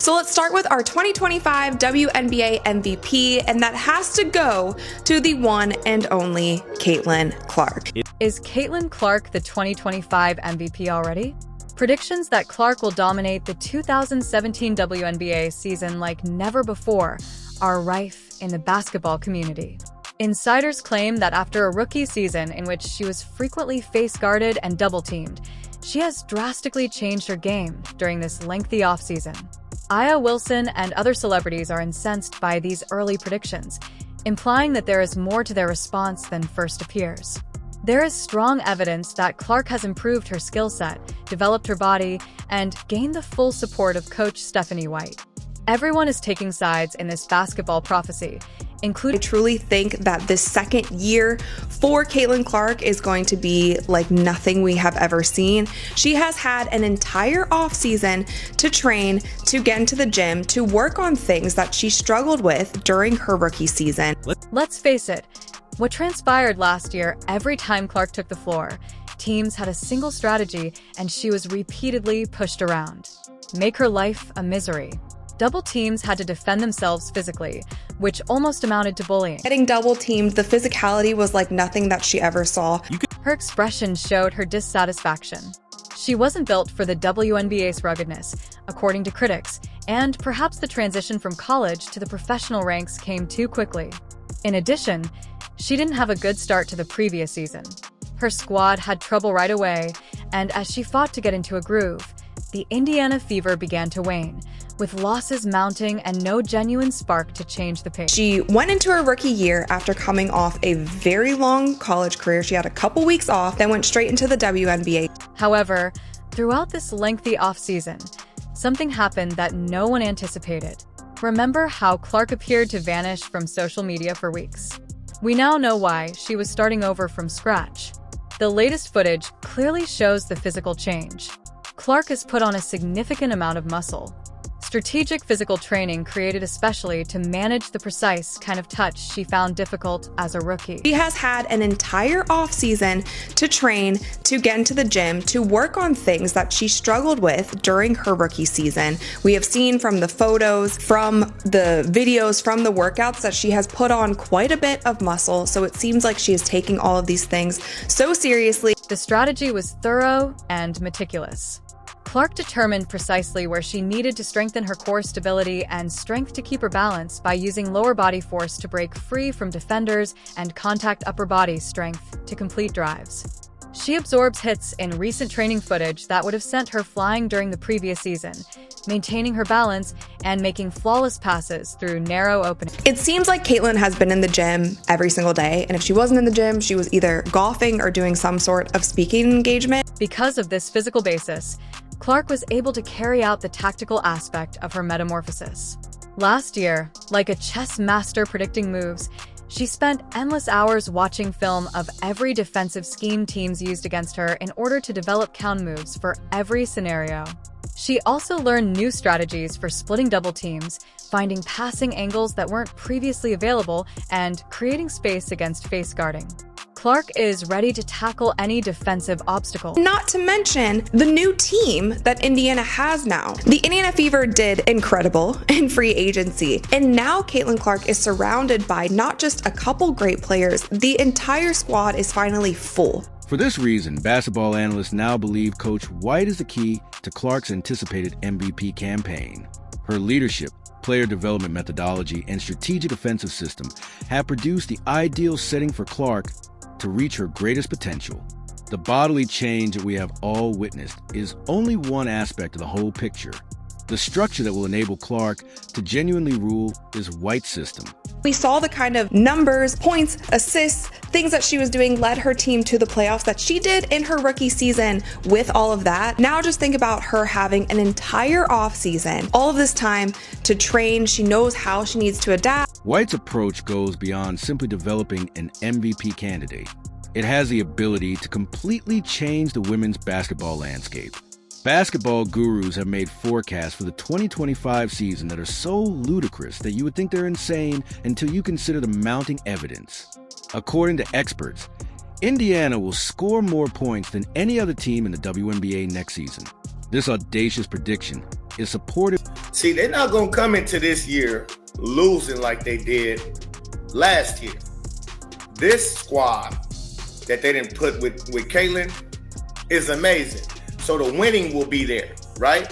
So let's start with our 2025 WNBA MVP, and that has to go to the one and only Caitlin Clark. Is Caitlin Clark the 2025 MVP already? Predictions that Clark will dominate the 2017 WNBA season like never before are rife in the basketball community. Insiders claim that after a rookie season in which she was frequently face-guarded and double-teamed, she has drastically changed her game during this lengthy offseason. Aya Wilson and other celebrities are incensed by these early predictions, implying that there is more to their response than first appears. There is strong evidence that Clark has improved her skill set, developed her body, and gained the full support of coach Stephanie White. Everyone is taking sides in this basketball prophecy, including— I truly think that this second year for Caitlin Clark is going to be like nothing we have ever seen. She has had an entire offseason to train, to get into the gym, to work on things that she struggled with during her rookie season. Let's face it, what transpired last year, every time Clark took the floor, teams had a single strategy and she was repeatedly pushed around. Make her life a misery. Double teams had to defend themselves physically, which almost amounted to bullying. Getting double teamed, the physicality was like nothing that she ever saw. Her expression showed her dissatisfaction. She wasn't built for the WNBA's ruggedness, according to critics, and perhaps the transition from college to the professional ranks came too quickly. In addition, she didn't have a good start to the previous season. Her squad had trouble right away, and as she fought to get into a groove, the Indiana fever began to wane, with losses mounting and no genuine spark to change the pace. She went into her rookie year after coming off a very long college career. She had a couple weeks off, then went straight into the WNBA. However, throughout this lengthy offseason, something happened that no one anticipated. Remember how Clark appeared to vanish from social media for weeks? We now know why. She was starting over from scratch. The latest footage clearly shows the physical change. Clark has put on a significant amount of muscle. Strategic physical training created especially to manage the precise kind of touch she found difficult as a rookie. She has had an entire offseason to train, to get into the gym, to work on things that she struggled with during her rookie season. We have seen from the photos, from the videos, from the workouts that she has put on quite a bit of muscle, so it seems like she is taking all of these things so seriously. The strategy was thorough and meticulous. Clark determined precisely where she needed to strengthen her core stability and strength to keep her balance by using lower body force to break free from defenders and contact upper body strength to complete drives. She absorbs hits in recent training footage that would have sent her flying during the previous season, maintaining her balance and making flawless passes through narrow openings. It seems like Caitlin has been in the gym every single day, and if she wasn't in the gym, she was either golfing or doing some sort of speaking engagement. Because of this physical basis, Clark was able to carry out the tactical aspect of her metamorphosis. Last year, like a chess master predicting moves, she spent endless hours watching film of every defensive scheme teams used against her in order to develop counter moves for every scenario. She also learned new strategies for splitting double teams, finding passing angles that weren't previously available, and creating space against face guarding. Clark is ready to tackle any defensive obstacle. Not to mention the new team that Indiana has now. The Indiana Fever did incredible in free agency, and now Caitlin Clark is surrounded by not just a couple great players, the entire squad is finally full. For this reason, basketball analysts now believe Coach White is the key to Clark's anticipated MVP campaign. Her leadership, player development methodology, and strategic offensive system have produced the ideal setting for Clark to reach her greatest potential. The bodily change that we have all witnessed is only one aspect of the whole picture. The structure that will enable Clark to genuinely rule is White's system. We saw the kind of numbers, points, assists, things that she was doing led her team to the playoffs that she did in her rookie season. With all of that, now just think about her having an entire offseason, all of this time to train. She knows how she needs to adapt. White's approach goes beyond simply developing an MVP candidate. It has the ability to completely change the women's basketball landscape. Basketball gurus have made forecasts for the 2025 season that are so ludicrous that you would think they're insane until you consider the mounting evidence. According to experts, Indiana will score more points than any other team in the WNBA next season. This audacious prediction is supported See, they're not going to come into this year losing like they did last year. This squad that they didn't put with Caitlin is amazing. So the winning will be there, right?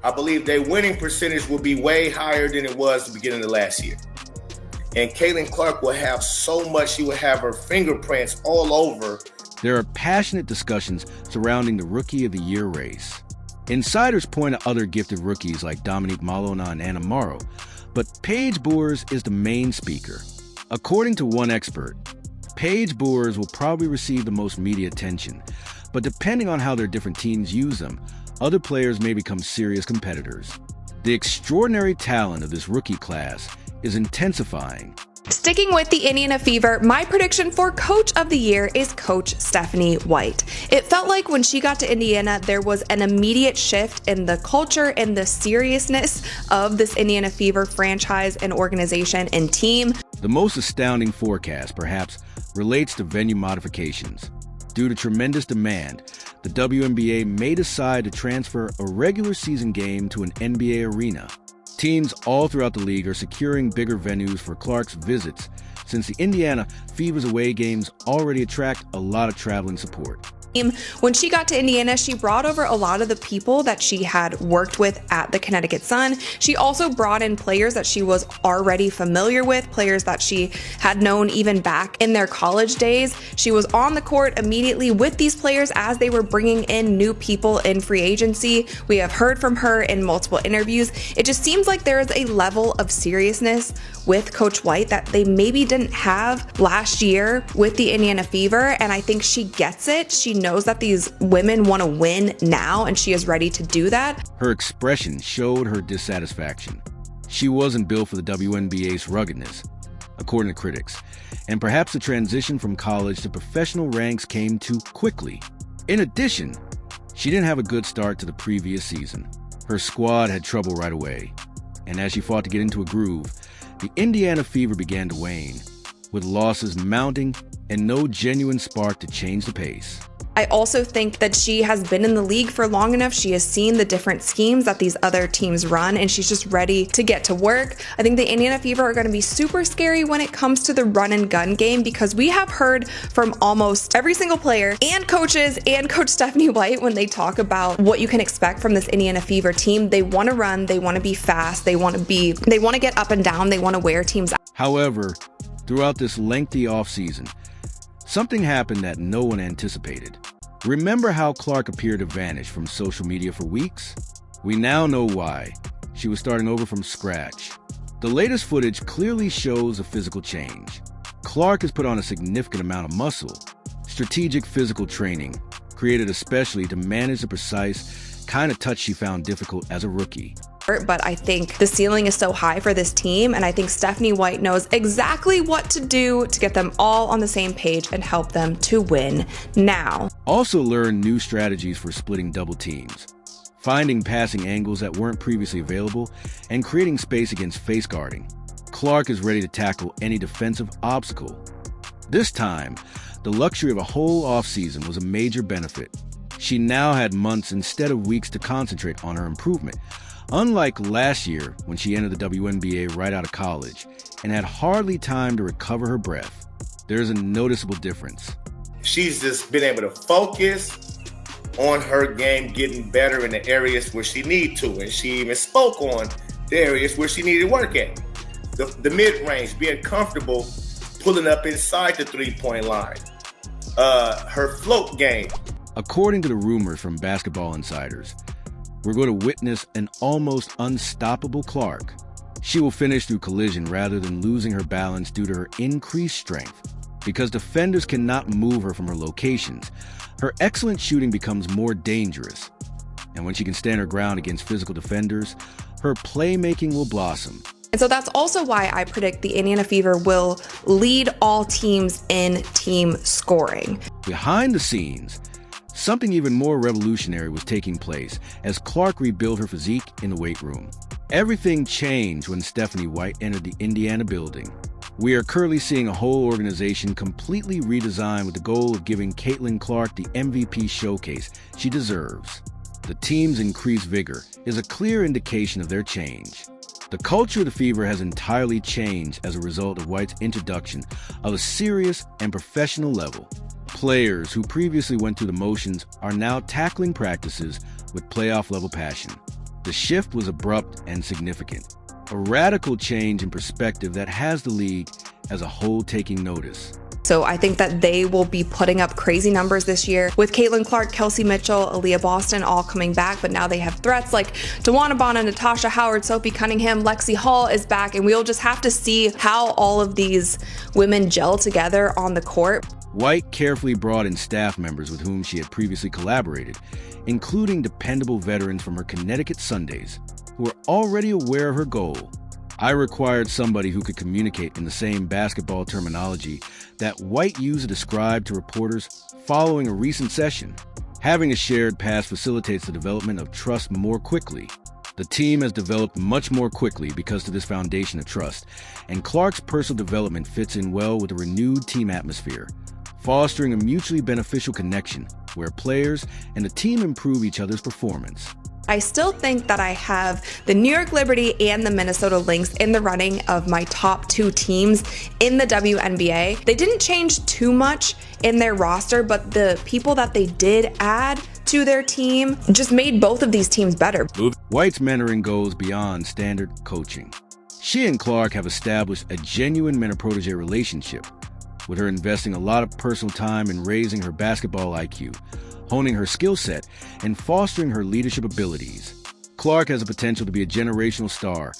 I believe their winning percentage will be way higher than it was at the beginning of last year. And Caitlin Clark will have so much, she will have her fingerprints all over. There are passionate discussions surrounding the Rookie of the Year race. Insiders point to other gifted rookies like Dominique Malona and Anna Morrow, but Paige Boers is the main speaker. According to one expert, Paige Boers will probably receive the most media attention, but depending on how their different teams use them, other players may become serious competitors. The extraordinary talent of this rookie class is intensifying. Sticking with the Indiana Fever, my prediction for Coach of the Year is Coach Stephanie White. It felt like when she got to Indiana, there was an immediate shift in the culture and the seriousness of this Indiana Fever franchise and organization and team. The most astounding forecast, perhaps, relates to venue modifications. Due to tremendous demand, the WNBA may decide to transfer a regular season game to an NBA arena. Teams all throughout the league are securing bigger venues for Clark's visits, since the Indiana Fever's away games already attract a lot of traveling support. When she got to Indiana, she brought over a lot of the people that she had worked with at the Connecticut Sun. She also brought in players that she was already familiar with, players that she had known even back in their college days. She was on the court immediately with these players as they were bringing in new people in free agency. We have heard from her in multiple interviews. It just seems like there is a level of seriousness with Coach White that they maybe didn't have last year with the Indiana Fever, and I think she gets it. She knows that these women want to win now, and she is ready to do that. Her expression showed her dissatisfaction. She wasn't built for the WNBA's ruggedness, according to critics, and perhaps the transition from college to professional ranks came too quickly. In addition, she didn't have a good start to the previous season. Her squad had trouble right away, and as she fought to get into a groove, the Indiana Fever began to wane, with losses mounting and no genuine spark to change the pace. I also think that she has been in the league for long enough. She has seen the different schemes that these other teams run, and she's just ready to get to work. I think the Indiana Fever are going to be super scary when it comes to the run and gun game, because we have heard from almost every single player and coaches and Coach Stephanie White when they talk about what you can expect from this Indiana Fever team. They want to run, they want to be fast, they want to get up and down, they want to wear teams out. However, throughout this lengthy offseason, something happened that no one anticipated. Remember how Clark appeared to vanish from social media for weeks? We now know why. She was starting over from scratch. The latest footage clearly shows a physical change. Clark has put on a significant amount of muscle. Strategic physical training, created especially to manage the precise kind of touch she found difficult as a rookie. But I think the ceiling is so high for this team, and I think Stephanie White knows exactly what to do to get them all on the same page and help them to win now. Also learn new strategies for splitting double teams, finding passing angles that weren't previously available, and creating space against face guarding. Clark is ready to tackle any defensive obstacle. This time, the luxury of a whole offseason was a major benefit. She now had months instead of weeks to concentrate on her improvement. Unlike last year, when she entered the WNBA right out of college and had hardly time to recover her breath, there's a noticeable difference. She's just been able to focus on her game, getting better in the areas where she needs to. And she even spoke on the areas where she needed work at. The mid-range, being comfortable pulling up inside the three-point line. Her float game. According to the rumors from Basketball Insiders, we're going to witness an almost unstoppable Clark. She will finish through collision rather than losing her balance due to her increased strength. Because defenders cannot move her from her locations, her excellent shooting becomes more dangerous. And when she can stand her ground against physical defenders, her playmaking will blossom. And so that's also why I predict the Indiana Fever will lead all teams in team scoring. Behind the scenes, something even more revolutionary was taking place as Clark rebuilt her physique in the weight room. Everything changed when Stephanie White entered the Indiana building. We are currently seeing a whole organization completely redesigned with the goal of giving Caitlin Clark the MVP showcase she deserves. The team's increased vigor is a clear indication of their change. The culture of the Fever has entirely changed as a result of White's introduction of a serious and professional level. Players who previously went through the motions are now tackling practices with playoff-level passion. The shift was abrupt and significant, a radical change in perspective that has the league as a whole taking notice. So I think that they will be putting up crazy numbers this year with Caitlin Clark, Kelsey Mitchell, Aaliyah Boston all coming back, but now they have threats like DeWanna Bonner, Natasha Howard, Sophie Cunningham, Lexi Hall is back, and we'll just have to see how all of these women gel together on the court. White carefully brought in staff members with whom she had previously collaborated, including dependable veterans from her Connecticut Sundays, who were already aware of her goal. I required somebody who could communicate in the same basketball terminology that White used to describe to reporters following a recent session. Having a shared past facilitates the development of trust more quickly. The team has developed much more quickly because of this foundation of trust, and Clark's personal development fits in well with a renewed team atmosphere, fostering a mutually beneficial connection where players and the team improve each other's performance. I still think that I have the New York Liberty and the Minnesota Lynx in the running of my top two teams in the WNBA. They didn't change too much in their roster, but the people that they did add to their team just made both of these teams better. White's mentoring goes beyond standard coaching. She and Clark have established a genuine mentor-protege relationship, with her investing a lot of personal time in raising her basketball IQ, honing her skill set, and fostering her leadership abilities. Clark has the potential to be a generational star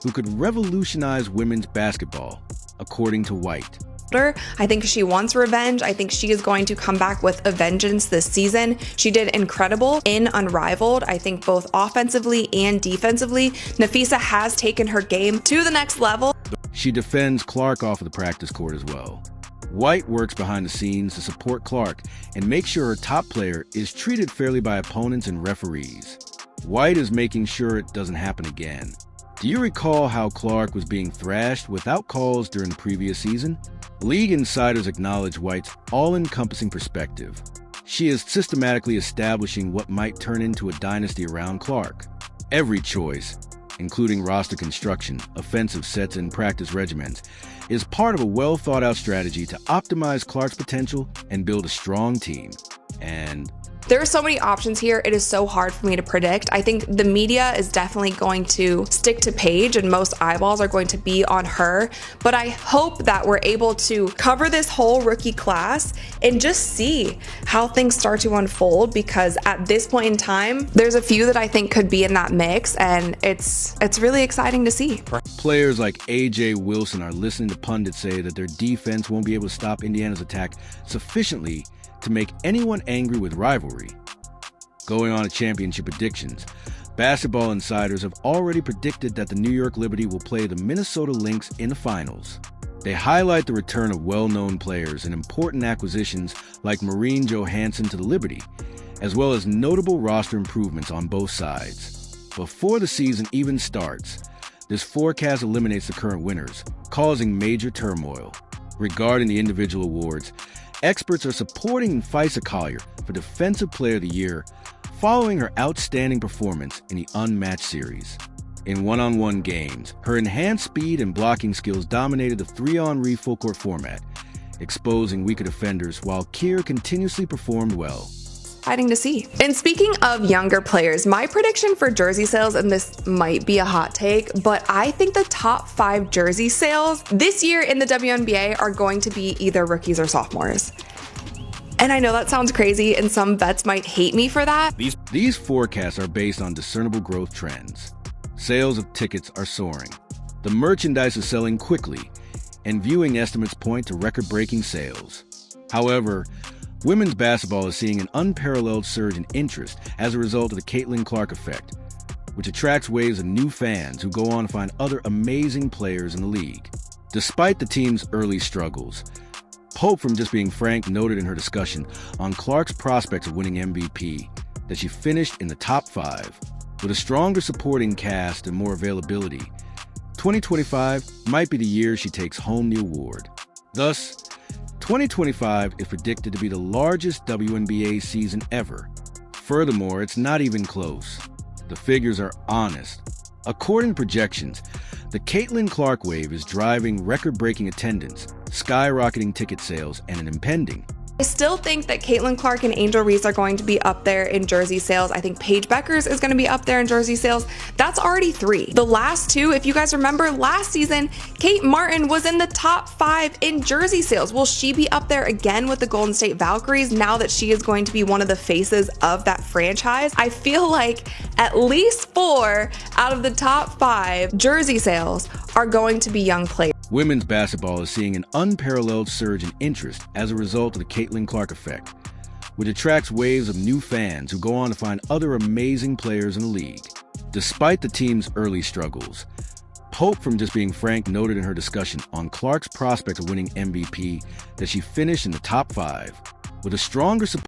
who could revolutionize women's basketball, according to White. I think she wants revenge. I think she is going to come back with a vengeance this season. She did incredible in Unrivaled. I think both offensively and defensively, Nafisa has taken her game to the next level. She defends Clark off of the practice court as well. White works behind the scenes to support Clark and make sure her top player is treated fairly by opponents and referees. White is making sure it doesn't happen again. Do you recall how Clark was being thrashed without calls during the previous season? League insiders acknowledge White's all-encompassing perspective. She is systematically establishing what might turn into a dynasty around Clark. Every choice, including roster construction, offensive sets, and practice regimens, is part of a well-thought-out strategy to optimize Clark's potential and build a strong team. And there are so many options here. It is so hard for me to predict. I think the media is definitely going to stick to Paige and most eyeballs are going to be on her. But I hope that we're able to cover this whole rookie class and just see how things start to unfold, because at this point in time, there's a few that I think could be in that mix, and it's really exciting to see. Players like A.J. Wilson are listening to pundits say that their defense won't be able to stop Indiana's attack sufficiently to make anyone angry with rivalry. Going on to championship predictions, basketball insiders have already predicted that the New York Liberty will play the Minnesota Lynx in the finals. They highlight the return of well-known players and important acquisitions like Maureen Johansson to the Liberty, as well as notable roster improvements on both sides. Before the season even starts, this forecast eliminates the current winners, causing major turmoil. Regarding the individual awards, experts are supporting Faisa Collier for Defensive Player of the Year following her outstanding performance in the Unmatched series. In one-on-one games, her enhanced speed and blocking skills dominated the 3-on-3 full-court format, exposing weaker defenders while Kier continuously performed well. Exciting to see. And speaking of younger players, my prediction for jersey sales, and this might be a hot take, but I think the top 5 jersey sales this year in the WNBA are going to be either rookies or sophomores. And I know that sounds crazy, and some vets might hate me for that. These forecasts are based on discernible growth trends. Sales of tickets are soaring. The merchandise is selling quickly, and viewing estimates point to record-breaking sales. However, women's basketball is seeing an unparalleled surge in interest as a result of the Caitlin Clark effect, which attracts waves of new fans who go on to find other amazing players in the league. Despite the team's early struggles, Pope, from Just Being Frank, noted in her discussion on Clark's prospects of winning MVP that she finished in the top 5. With a stronger supporting cast and more availability, 2025 might be the year she takes home the award. Thus, 2025 is predicted to be the largest WNBA season ever, Furthermore, it's not even close. The figures are honest. According to projections, the Caitlin Clark wave is driving record-breaking attendance, skyrocketing ticket sales, and an impending. I still think that Caitlin Clark and Angel Reese are going to be up there in jersey sales. I think Paige Beckers is going to be up there in jersey sales. That's already 3. The last 2, if you guys remember last season, Kate Martin was in the top 5 in jersey sales. Will she be up there again with the Golden State Valkyries now that she is going to be one of the faces of that franchise? I feel like at least 4 out of the top 5 jersey sales are going to be young players. Women's basketball is seeing an unparalleled surge in interest as a result of the Caitlin Clark effect, which attracts waves of new fans who go on to find other amazing players in the league. Despite the team's early struggles, Pope from Just Being Frank noted in her discussion on Clark's prospect of winning MVP that she finished in the top 5 with a stronger support